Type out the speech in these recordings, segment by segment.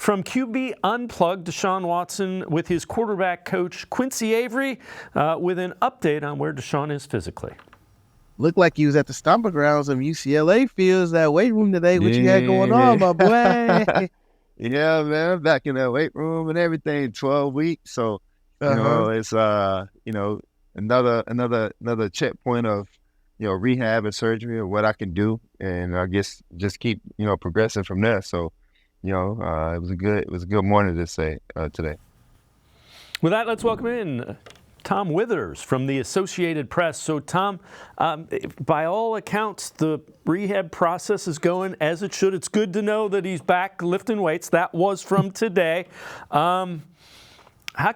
From QB Unplugged, Deshaun Watson with his quarterback coach Quincy Avery with an update on where Deshaun is physically. Looked like you was at the stomping grounds of UCLA fields, that weight room today. What you had going on, my boy? Yeah, man, back in that weight room and everything, 12 weeks. So, it's another checkpoint of, rehab and surgery or what I can do. And I guess just keep, progressing from there. So, it was a good morning to say today. With that, let's welcome in Tom Withers from the Associated Press. So, Tom, by all accounts, the rehab process is going as it should. It's good to know that he's back lifting weights. That was from today. How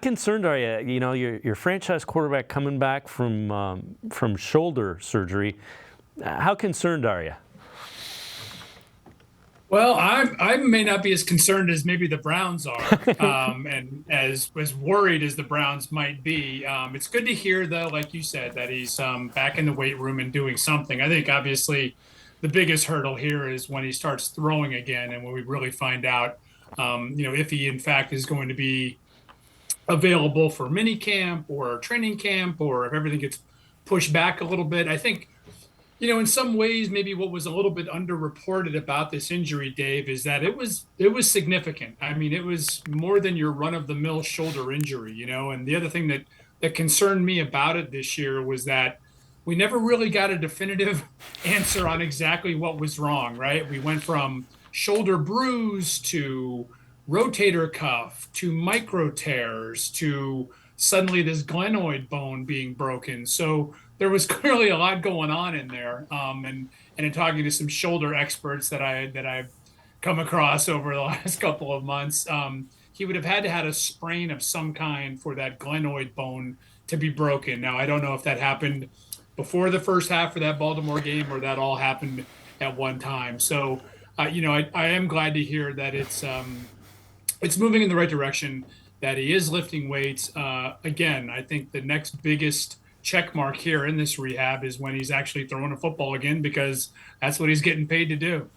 concerned are you? You know, your franchise quarterback coming back from shoulder surgery. How concerned are you? Well, I may not be as concerned as maybe the Browns are, and as worried as the Browns might be. It's good to hear, though, like you said, that he's back in the weight room and doing something. I think, obviously, the biggest hurdle here is when he starts throwing again and when we really find out, if he, in fact, is going to be available for mini camp or training camp, or if everything gets pushed back a little bit. I think, in some ways, maybe what was a little bit underreported about this injury, Dave, is that it was significant. I mean, it was more than your run-of-the-mill shoulder injury, And the other thing that concerned me about it this year was that we never really got a definitive answer on exactly what was wrong, right? We went from shoulder bruise to rotator cuff to micro tears to suddenly this glenoid bone being broken. So there was clearly a lot going on in there. And in talking to some shoulder experts that I've come across over the last couple of months, he would have had to had a sprain of some kind for that glenoid bone to be broken. Now, I don't know if that happened before the first half of that Baltimore game or that all happened at one time. So, I am glad to hear that it's moving in the right direction, that he is lifting weights. Again, I think the next biggest check mark here in this rehab is when he's actually throwing a football again, because that's what he's getting paid to do.